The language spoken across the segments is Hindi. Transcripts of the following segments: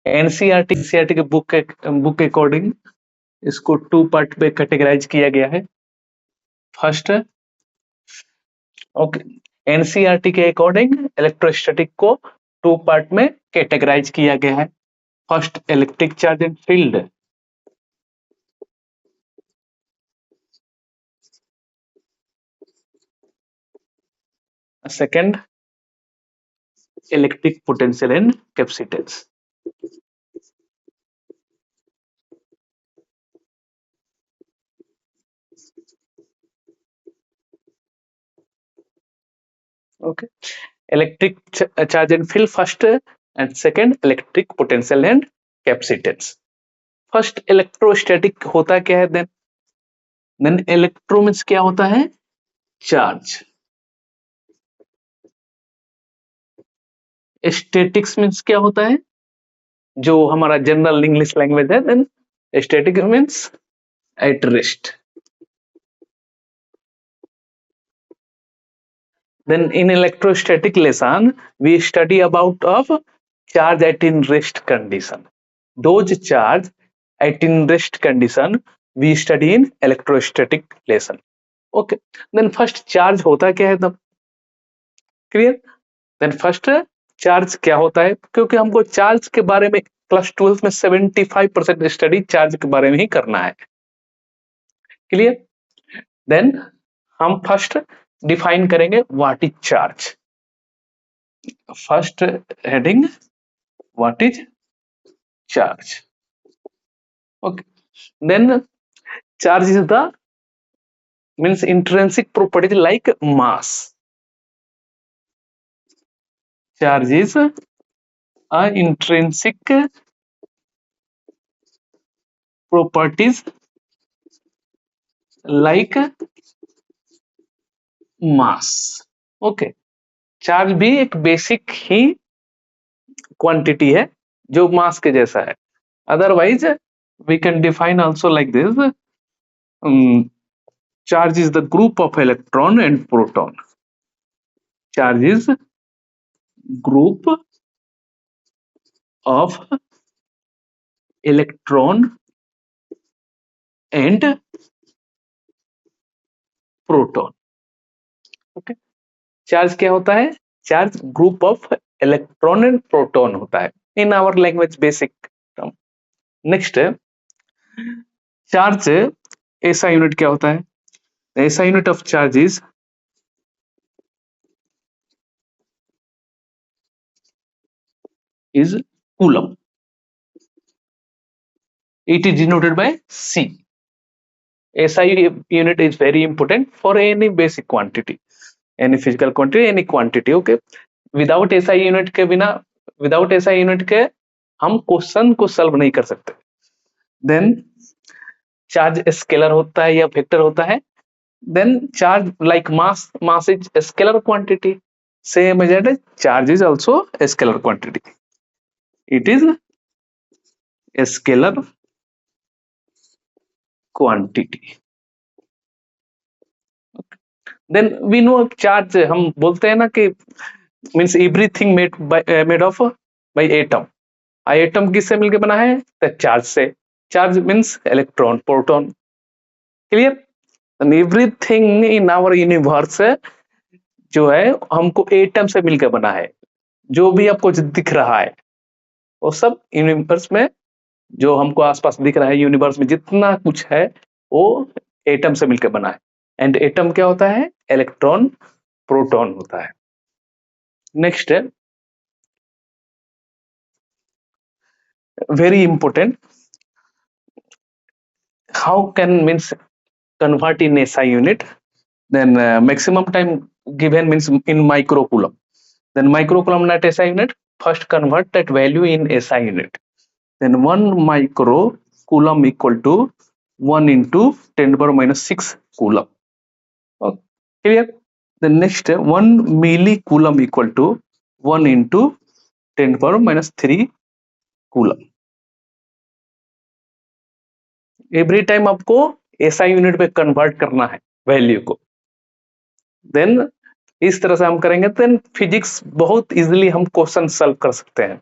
एनसीईआरटी के बुक के अकॉर्डिंग इसको 2 पार्ट में कैटेगराइज किया गया है। फर्स्ट, ओके, एनसीईआरटी के अकॉर्डिंग इलेक्ट्रोस्टैटिक को 2 पार्ट में कैटेगराइज किया गया है। First, electric charge and field, second, electric potential and capacitance. Okay, electric charge and field first, and second electric potential and capacitance. First, electrostatic होता क्या है? then electro means क्या होता है? charge. statics means क्या होता है? जो हमारा जनरल इंग्लिश लैंग्वेज है, then static means at rest. Then in electrostatic lesson we study about of charge at in rest condition. Those charge at in rest condition we study in electrostatic lesson. Okay, then first charge होता क्या है? तब क्लियर? then first चार्ज क्या होता है, क्योंकि हमको चार्ज के बारे में क्लास 12 में 75% स्टडी चार्ज के बारे में ही करना है। क्लियर? देन हम फर्स्ट डिफाइन करेंगे what is charge. First heading, what is charge. Okay, then charge is the means intrinsic property like mass. Charge is a intrinsic properties like mass. Okay, charge भी एक बेसिक ही क्वांटिटी है जो मास के जैसा है। Otherwise we can define also like this, charge is the group of electron and proton. Charge is group of electron and proton. Okay, charge क्या होता है? Charge group of electron and proton होता है in our language basic term. Next, charge SI unit क्या होता है? SI unit of charge is coulomb. It is denoted by C. SI unit is very important for any basic quantity, any physical quantity, any quantity. Okay, without SI unit के बिना, without SI unit के हम क्वेश्चन को सॉल्व नहीं कर सकते। देन चार्ज स्केलर होता है या वेक्टर होता है। Then charge like mass, mass is scalar quantity, same as that charge is also a scalar quantity. It is a scalar quantity. Then we know charge, हम बोलते हैं ना कि means everything made of by atom. Atom किससे मिलकर बना है? तो चार्ज से। Charge means electron, proton. Clear? Everything in our universe जो है हमको एटम से मिलकर बना है। जो भी आपको दिख रहा है वो सब यूनिवर्स में, जो हमको आसपास दिख रहा है यूनिवर्स में जितना कुछ है वो एटम से मिलकर बना है। एंड एटम क्या होता है? इलेक्ट्रॉन, प्रोटॉन होता है। Next, very important, how can means convert in SI unit? Then maximum time given means in microcoulomb. Then microcoulomb not SI unit, first convert that value in SI unit. Then 1 microcoulomb equal to 1 into 10 power minus 6 coulomb. Okay, clear? The next 1 millicoulomb equal to 1 into 10 power minus 3 coulomb. Every time आपको एसआई यूनिट पे कन्वर्ट करना है वैल्यू को। देन इस तरह से हम करेंगे, देन फिजिक्स बहुत इजीली हम क्वेश्चन सॉल्व कर सकते हैं।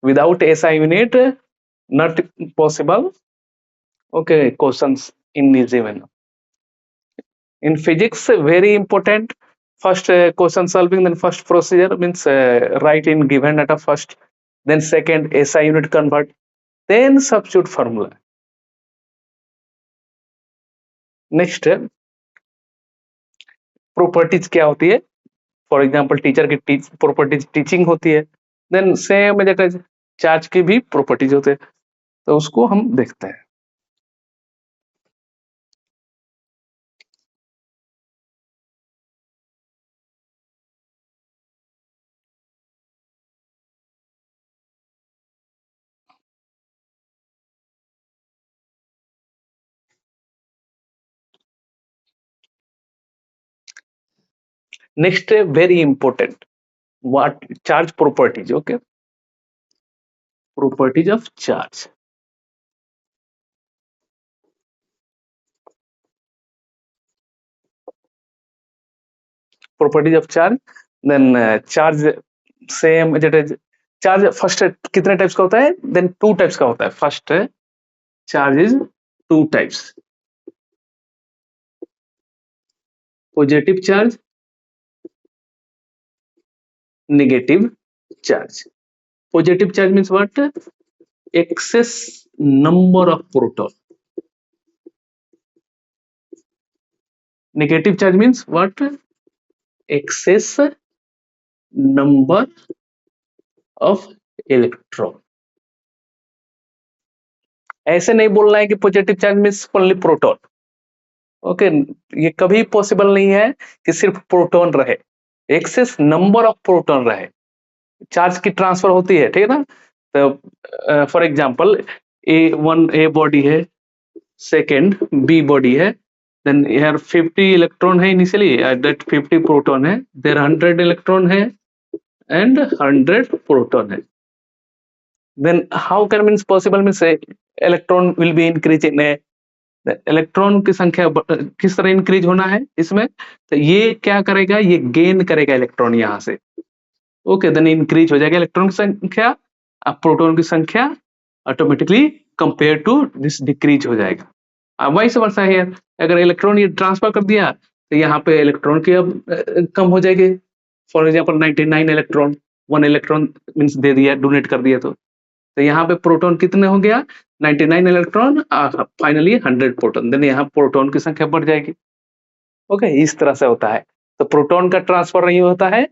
Without SI unit, not possible. Okay, questions in easy manner. In physics, very important. First question solving, then first procedure means write in given data first, then second SI unit convert, then substitute formula. Next properties क्या होती है, फॉर एग्जांपल टीचर की प्रॉपर्टीज टीचिंग होती है, देन सेम चार्ज की भी प्रॉपर्टीज होते हैं, तो उसको हम देखते हैं। Next very important, what charge properties. Okay, properties of charge. Properties of charge, then charge same charge first कितने टाइप्स का होता है, देन टू टाइप्स का होता है। First charge is two types, positive charge, negative charge. Positive charge means what, excess number of proton. Negative charge means what, excess number of electron. ऐसे नहीं बोलना है कि positive charge means only proton. Okay, ये कभी पॉसिबल नहीं है कि सिर्फ प्रोटॉन रहे, एक्सेस नंबर ऑफ प्रोटॉन रहे, चार्ज की ट्रांसफर होती है, ठीक है ना। तो फॉर एग्जांपल ए बॉडी है, सेकेंड बी बॉडी है, then here 50 electron है initially, that 50 proton है, there 100 electron है and 100 proton है। then how can means possible means electron will be increase in a, electron की संख्या किस तरह इंक्रीज होना है इसमें, तो ये क्या करेगा, ये गेन करेगा इलेक्ट्रॉन यहाँ से। ओके, देन इंक्रीज हो जाएगा इलेक्ट्रॉन की संख्या, अब प्रोटॉन की संख्या automatically compare to this decrease हो जाएगा। वाइस वर्सा है, अगर इलेक्ट्रॉन ये ट्रांसफर कर दिया तो यहाँ पे इलेक्ट्रॉन की अब कम हो जाएगी। For example 99 electron, 1 electron means they दिया, डोनेट कर दिया, तो यहाँ पे प्रोटॉन कितने हो गया, 99 इलेक्ट्रॉन, फाइनली 100 प्रोटॉन, देन यहाँ प्रोटॉन की संख्या बढ़ जाएगी। ओके, इस तरह से होता है। तो प्रोटॉन का ट्रांसफर नहीं होता है,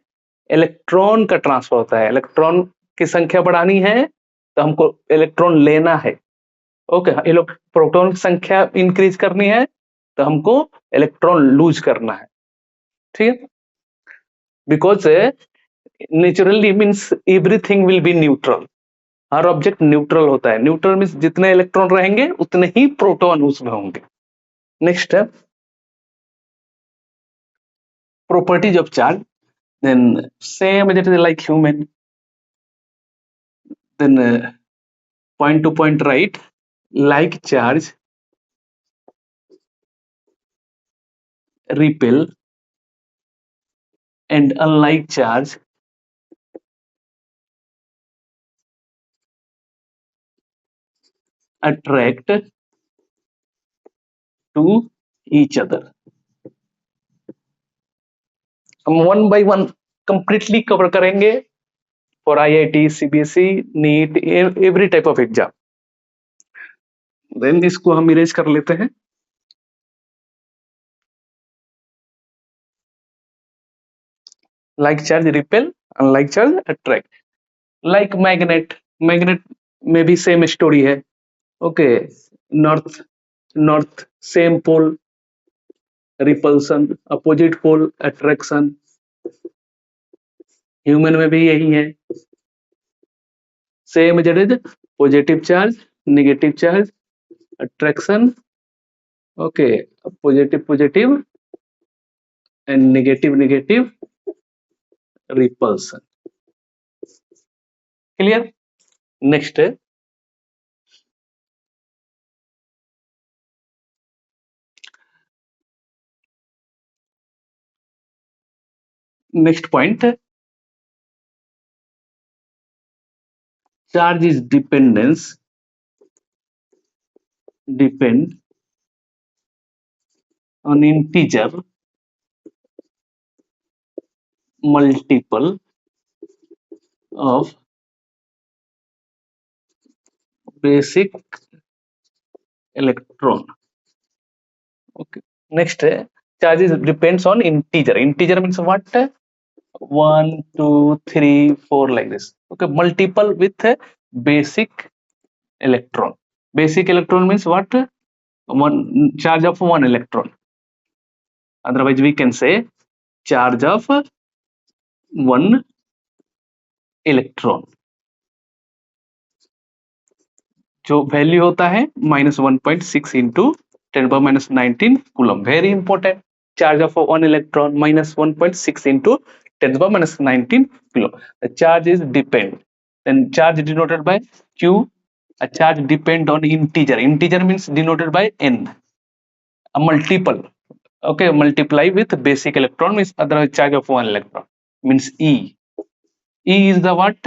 इलेक्ट्रॉन का ट्रांसफर होता है। इलेक्ट्रॉन की संख्या बढ़ानी है तो हमको इलेक्ट्रॉन लेना है। ओके, प्रोटॉन की संख्या इंक्रीज करनी है तो हमको इलेक्ट्रॉन लूज करना है, ठीक है। Because naturally means everything will be neutral, her object neutral होता है। न्यूट्रल मीन्स जितने इलेक्ट्रॉन रहेंगे उतने ही प्रोटॉन उसमें होंगे। नेक्स्ट है properties of charge, then same as it is like human, then point to point write like charge repel and unlike charge attract to each other। हम one by one completely cover करेंगे for IIT, CBSE, NEET, every type of exam. Then इसको हम इरेज कर लेते हैं। Like charge repel, unlike charge attract. Like magnet, magnet में भी सेम स्टोरी है। Okay, north north same pole repulsion, opposite pole attraction. Human में भी यही है, same it is, positive charge, negative charge, attraction. Okay, positive positive and negative negative, repulsion. Clear. Next है next point, charge is depend on integer multiple of basic electron. Okay. Next, charges depends on integer. Integer means what? 1, 2, 3, 4 like this. Okay, multiple with a basic electron. Basic electron means what? One charge of one electron. Otherwise, we can say charge of one electron. जो वैल्यू होता है -1.6 into 10⁻19 coulomb. Very important. Charge of one electron -1.6 into 10⁻19 coulomb. The charge is depend. Then charge denoted by Q. A charge depend on integer. Integer means denoted by n. A multiple. Okay, multiply with basic electron means other charge of one electron means E. E is the what?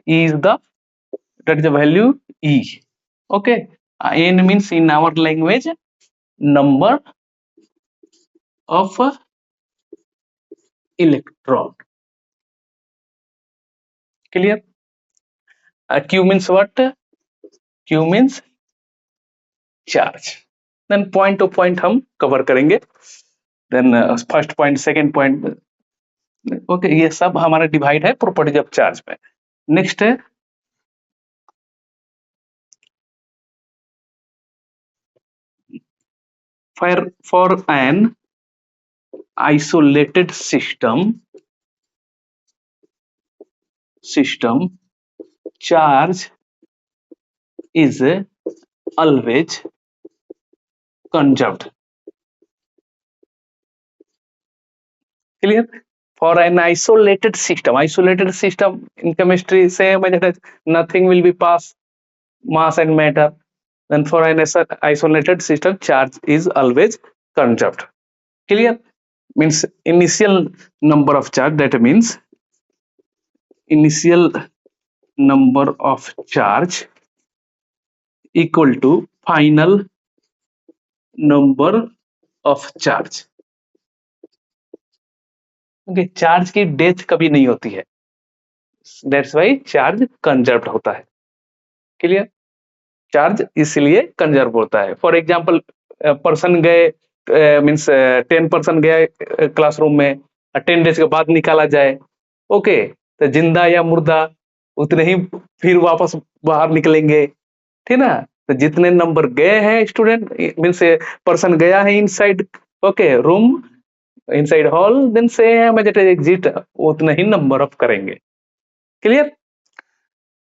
E is the, that is the value E. Okay, n means in our language number of electron. Clear? Q means what? Q means charge. Then point to point हम cover करेंगे. Then first point, second point. Okay, ये सब हमारा डिवाइड है प्रॉपर्टीज ऑफ चार्ज में. नेक्स्ट है for an isolated system charge is always conserved. Clear? For an isolated system in chemistry same as that nothing will be pass mass and matter. Then for an isolated system charge is always conserved. Clear? Means initial number of charge, that means initial number of charge equal to final number of charge. Okay, charge की डेथ कभी नहीं होती है. That's why चार्ज कंजर्व होता है. क्लियर? चार्ज इसलिए कंजर्व होता है. फॉर एग्जाम्पल पर्सन गए मीन्स 10% गया क्लासरूम में, 10 डेज के बाद निकाला जाए. ओके, तो जिंदा या मुर्दा उतने ही फिर वापस बाहर निकलेंगे. ठीक ना? तो जितने नंबर गए हैं स्टूडेंट मीन्स पर्सन गया है inside okay room inside hall, then से एग्जिट उतना ही नंबर ऑफ करेंगे. Clear?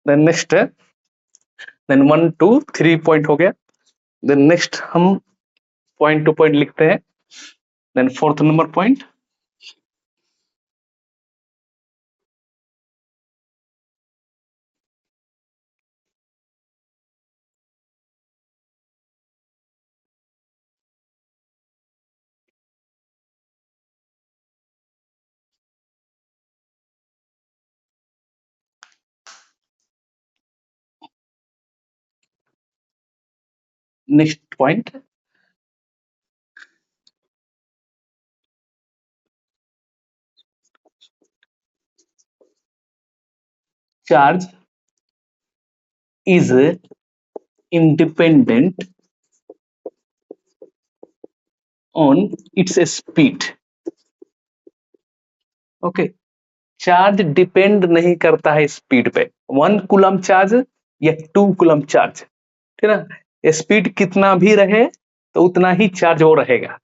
Then next, then 1 2 3 point हो गया. देन नेक्स्ट हम पॉइंट टू पॉइंट लिखते हैं. Then fourth number point, next point, charge is independent on its speed. ओके, चार्ज डिपेंड नहीं करता है स्पीड पे. 1 कूलम चार्ज या 2 कूलम चार्ज, ठीक ना, स्पीड कितना भी रहे तो उतना ही चार्ज वो रहेगा.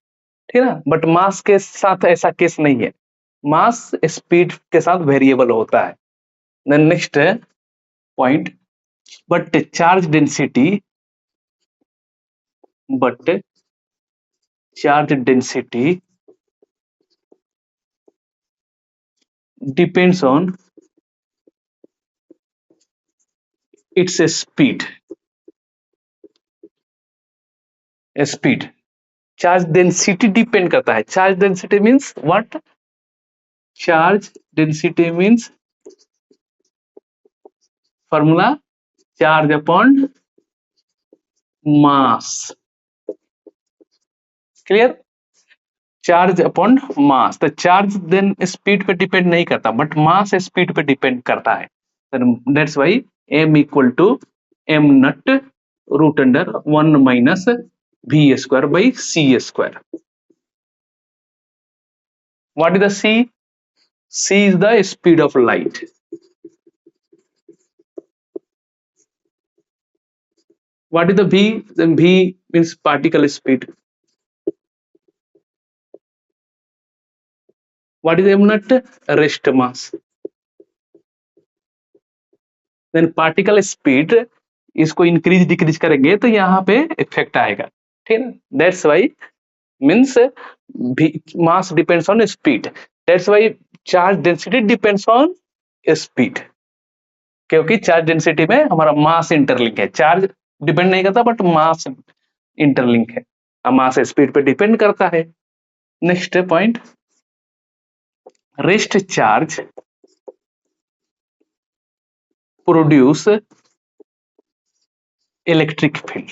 ठीक ना? बट मास के साथ ऐसा केस नहीं है. मास स्पीड के साथ वेरिएबल होता है. Then next point, but charge density depends on its speed. Charge density depend करता है. Charge density means what? Charge density means formula charge upon mass, clear, charge upon mass. तो चार्ज देन स्पीड पे डिपेंड नहीं करता, बट मास स्पीड पे डिपेंड करता है। That's why m equal to m naught root under 1 minus v square by c square. What is the c? c is the speed of light. What is the v? Then v means particle speed. What is m naught? Rest mass. Then particle speed इसको इंक्रीज डिक्रीज करेंगे तो यहाँ पे इफेक्ट आएगा, ठीक है। That's Y means mass depends on speed, that's why charge density depends on speed, क्योंकि चार्ज डेंसिटी में हमारा मास इंटरलिंक है। चार्ज डिपेंड नहीं करता बट मास इंटरलिंक है, मास स्पीड पे डिपेंड करता है। Next point, rest charge produce electric field.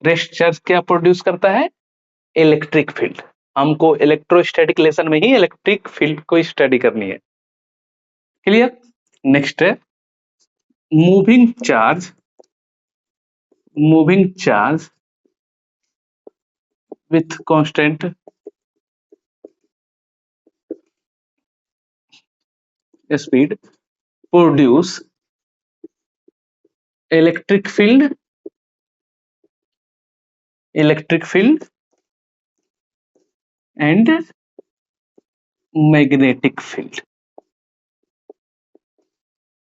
Rest charge क्या प्रोड्यूस करता है? Electric field. हमको इलेक्ट्रोस्टैटिक लेसन में ही इलेक्ट्रिक फील्ड को स्टडी करनी है, क्लियर। नेक्स्ट है moving charge with constant speed produce electric field and magnetic field.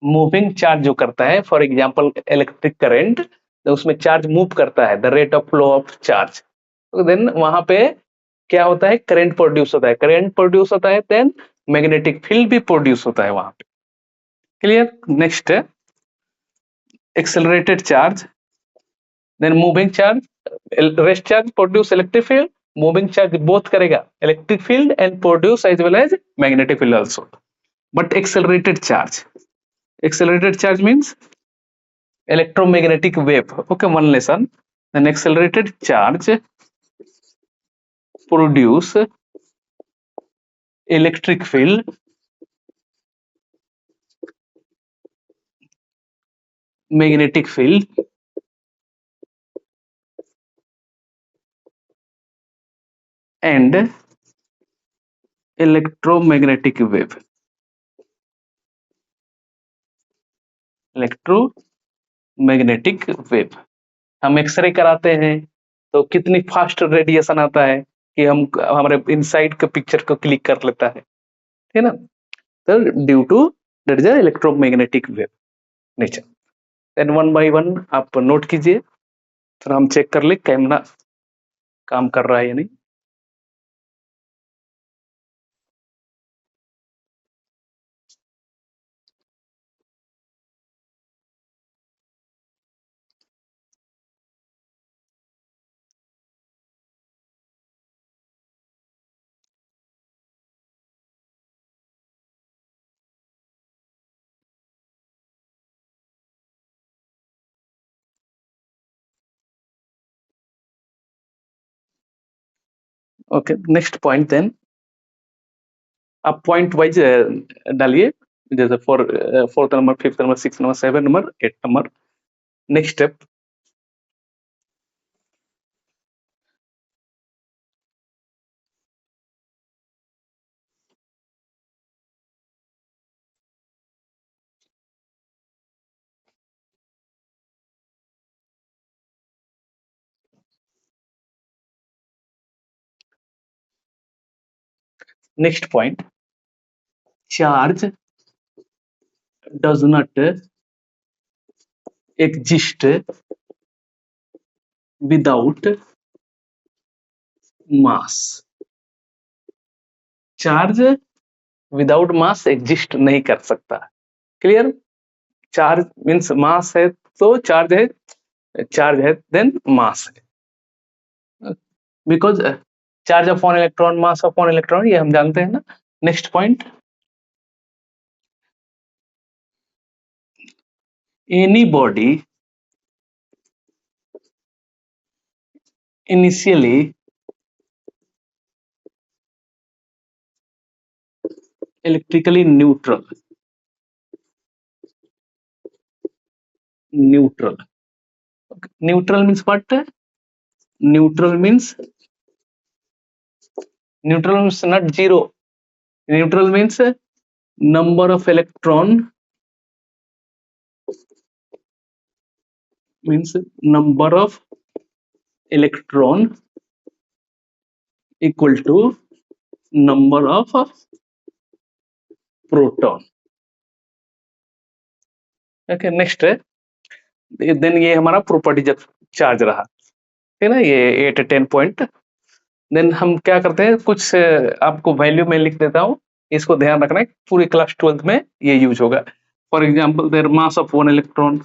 Moving charge जो करता है, फॉर एग्जांपल इलेक्ट्रिक करंट, तो उसमें चार्ज मूव करता है, the rate of flow of charge, तो देन वहां पे क्या होता है? करंट प्रोड्यूस होता है, करंट प्रोड्यूस होता है, देन मैग्नेटिक फील्ड भी प्रोड्यूस होता है वहां पे, क्लियर। नेक्स्ट है accelerated charge, then moving charge, rest charge produce electric field, moving charge both करेगा electric field and produce as well as magnetic field also. But accelerated charge means electromagnetic wave. Okay, one lesson. Then accelerated charge produce electric field magnetic field and electromagnetic wave. Electromagnetic wave. हम एक्सरे कराते हैं तो कितनी फास्ट रेडिएशन आता है कि हम हमारे इनसाइड के पिक्चर को क्लिक कर लेता है ना। तो due to that is electromagnetic wave nature. Then one by one आप नोट कीजिए, फिर हम चेक कर ले कैमरा काम कर रहा है या नहीं। Okay, next point. देन आप पॉइंट वाइज डालिए, जैसे fourth number, fifth number, six number, seven number, eight number. Next step, next point, charge does not exist without mass। Charge without mass exist नहीं कर सकता, क्लियर। चार्ज मीन्स मास है तो चार्ज है देन मास है, because charge upon electron, mass upon electron, ये हम जानते हैं ना। Next point, any body initially electrically neutral. Neutral. Okay. Neutral means what? Neutral means not zero. Neutral means number of electron means number of electron equal to number of proton. Okay, next है देन ये हमारा प्रॉपर्टी जब चार्ज रहा है ना, ये 8 10 पॉइंट। देन हम क्या करते हैं, कुछ आपको वैल्यू में लिख देता हूँ, इसको ध्यान रखना है, पूरी क्लास 12th में ये यूज होगा। For example their mass of 1 electron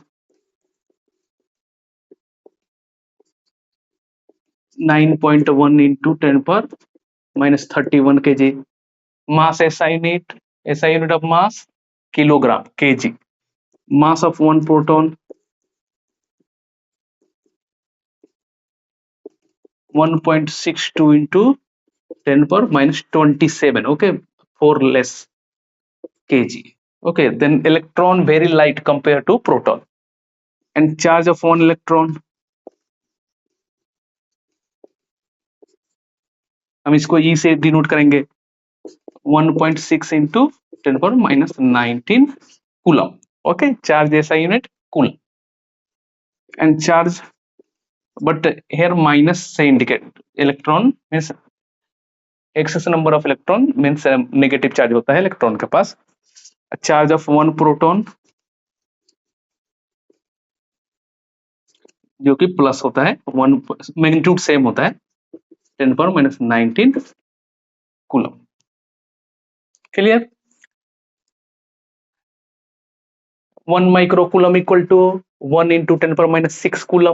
9.1 into 10 power minus 31 kg. Mass SI unit of mass kilogram kg. Mass of 1 proton 1.62 into 10 power minus 27. Okay, 4 less kg. Okay, then electron very light compared to proton. And charge of 1 electron, हम इसको E से डिनोट करेंगे 1.6 into 10 power minus 19 coulomb. Okay, charge SI unit coulomb. And charge, but here minus से indicate electron means excess number of electron means negative charge होता है electron के पास. Charge of 1 proton जो कि प्लस होता है, 1 मैग्नीट्यूड सेम होता है 10 power minus 19 coulomb. Clear? 1 micro coulomb equal to 1 into 10 power minus 6 coulomb.